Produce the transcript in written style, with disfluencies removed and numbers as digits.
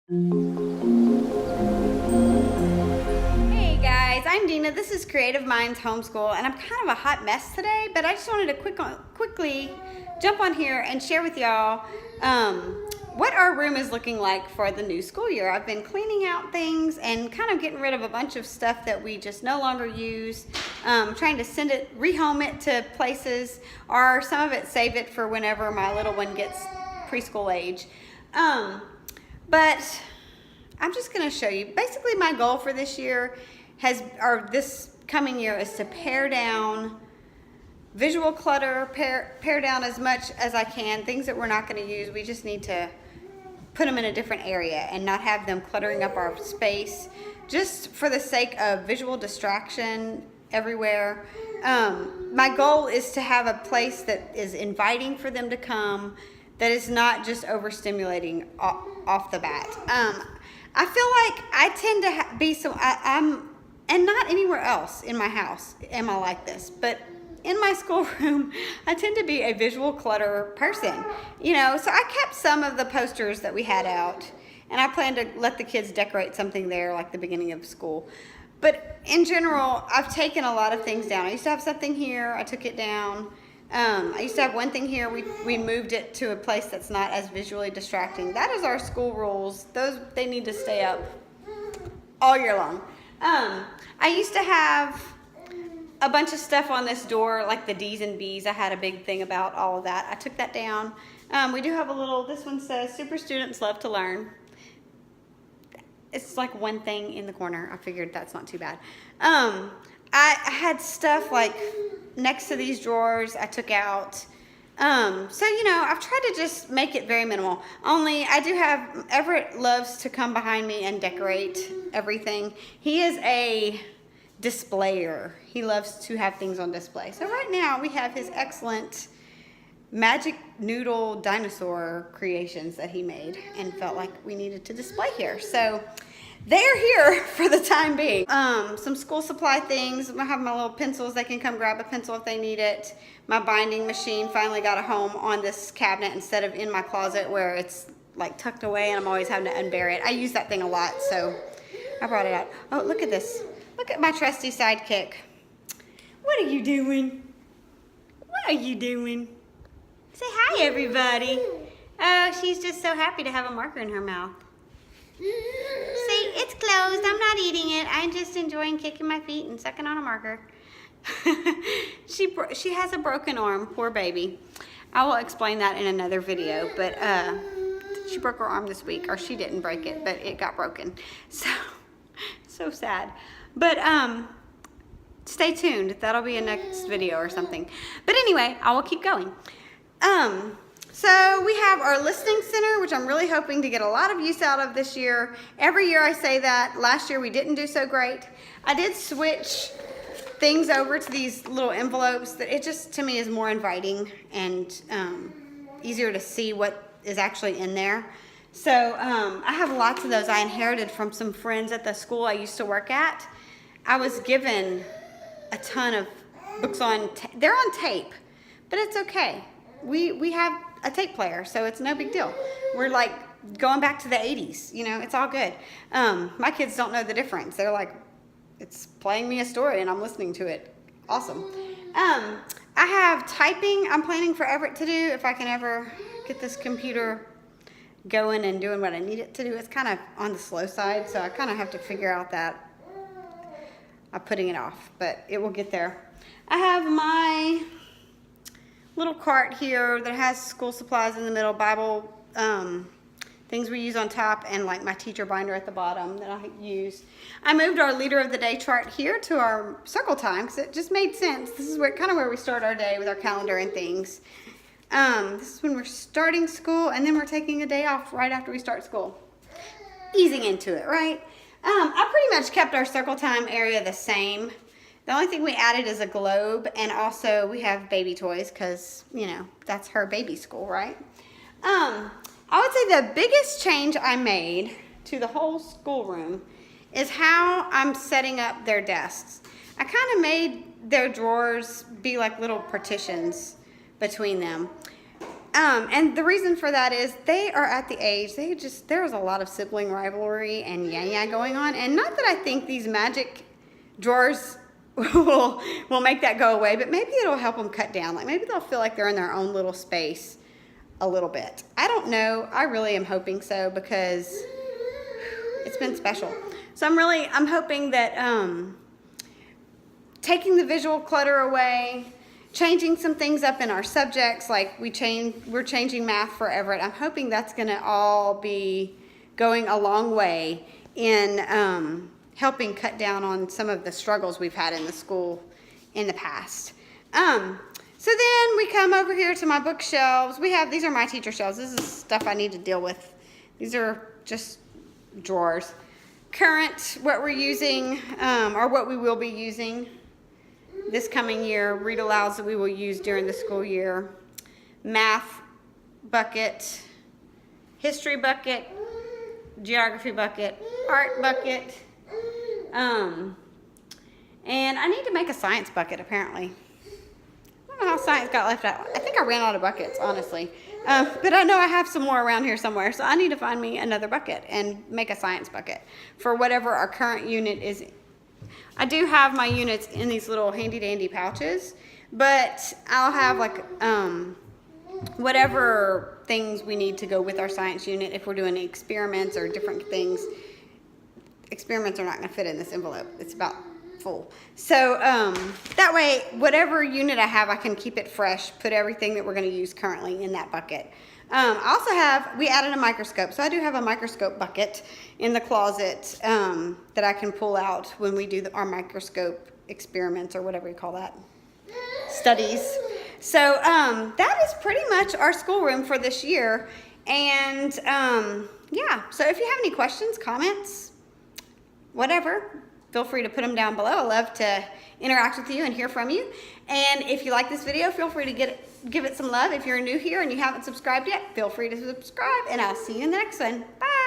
Hey guys, I'm Dina. This is Creative Minds Homeschool, and I'm kind of a hot mess today, but I just wanted to quickly jump on here and share with y'all what our room is looking like for the new school year. I've been cleaning out things and kind of getting rid of a bunch of stuff that we just no longer use, trying to rehome it to places, or some of it save it for whenever my little one gets preschool age. But I'm just going to show you. Basically, my goal for this year this coming year is to pare down visual clutter, pare down as much as I can. Things that we're not going to use, we just need to put them in a different area and not have them cluttering up our space, just for the sake of visual distraction everywhere. My goal is to have a place that is inviting for them to come, that is not just overstimulating off the bat. I feel like I tend to be and not anywhere else in my house am I like this, but in my schoolroom, I tend to be a visual clutter person, so I kept some of the posters that we had out, and I plan to let the kids decorate something there like the beginning of school. But in general, I've taken a lot of things down. I used to have something here, I took it down. I used to have one thing here, we moved it to a place that's not as visually distracting. That is our school rules. They need to stay up all year long. I used to have a bunch of stuff on this door, like the D's and B's. I had a big thing about all of that. I took that down. We do have this one says, super students love to learn. It's like one thing in the corner. I figured that's not too bad. I had stuff like next to these drawers I took out. I've tried to just make it very minimal. Only I do have, Everett loves to come behind me and decorate everything. He is a displayer. He loves to have things on display. So right now we have his excellent magic noodle dinosaur creations that he made and felt like we needed to display here. So they're here for the time being. Some school supply things. I have my little pencils. They can come grab a pencil if they need it. My binding machine finally got a home on this cabinet instead of in my closet where it's like tucked away and I'm always having to unbury it. I use that thing a lot, so I brought it out. Oh, look at this. Look at my trusty sidekick. What are you doing? What are you doing? Say hi, everybody. Oh, she's just so happy to have a marker in her mouth. See, it's closed. I'm not eating it. I'm just enjoying kicking my feet and sucking on a marker. She has a broken arm, poor baby. I will explain that in another video, but she broke her arm this week, or she didn't break it, but it got broken. So sad. But stay tuned. That'll be a next video or something. But anyway, I will keep going. So we have our listening center, which I'm really hoping to get a lot of use out of this year. Every year I say that. Last year we didn't do so great. I did switch things over to these little envelopes that it just, to me, is more inviting and easier to see what is actually in there. So I have lots of those I inherited from some friends at the school I used to work at. I was given a ton of books they're on tape, but it's okay. We have a tape player, so it's no big deal. We're like going back to the 80s, it's all good. My kids don't know the difference. They're like, it's playing me a story and I'm listening to it. Awesome. I have typing I'm planning for Everett to do if I can ever get this computer going and doing what I need it to do. It's kind of on the slow side, so I kind of have to figure out that I'm putting it off, but it will get there. I have my little cart here that has school supplies in the middle, Bible things we use on top, and like my teacher binder at the bottom that I use. I moved our leader of the day chart here to our circle time because it just made sense. This is kind of where we start our day with our calendar and things. This is when we're starting school, and then we're taking a day off right after we start school. Easing into it, right? I pretty much kept our circle time area the same. The only thing we added is a globe, and also we have baby toys because, that's her baby school, right? I would say the biggest change I made to the whole schoolroom is how I'm setting up their desks. I kind of made their drawers be like little partitions between them. And the reason for that is they are at the age, there's a lot of sibling rivalry and yeah going on. And not that I think these magic drawers will make that go away, but maybe it'll help them cut down. Like maybe they'll feel like they're in their own little space a little bit. I don't know. I really am hoping so because it's been special. So I'm hoping that taking the visual clutter away, changing some things up in our subjects, like we're changing math for Everett. I'm hoping that's going to all be going a long way in helping cut down on some of the struggles we've had in the school in the past. So then we come over here to my bookshelves. These are my teacher shelves. This is stuff I need to deal with. These are just drawers. Current, what we're using, or what we will be using this coming year, read alouds that we will use during the school year, math bucket, history bucket, geography bucket, art bucket, and I need to make a science bucket apparently. I don't know how science got left out. I think I ran out of buckets, honestly. But I know I have some more around here somewhere, so I need to find me another bucket and make a science bucket for whatever our current unit is. I do have my units in these little handy dandy pouches, but I'll have like whatever things we need to go with our science unit if we're doing experiments or different things. Experiments are not going to fit in this envelope. It's about full. So that way, whatever unit I have, I can keep it fresh, put everything that we're going to use currently in that bucket. We added a microscope. So I do have a microscope bucket in the closet that I can pull out when we do our microscope experiments or whatever you call that, studies. So that is pretty much our schoolroom for this year. And yeah, so if you have any questions, comments, whatever, feel free to put them down below. I love to interact with you and hear from you. And if you like this video, feel free to give it some love. If you're new here and you haven't subscribed yet, feel free to subscribe, and I'll see you in the next one. Bye.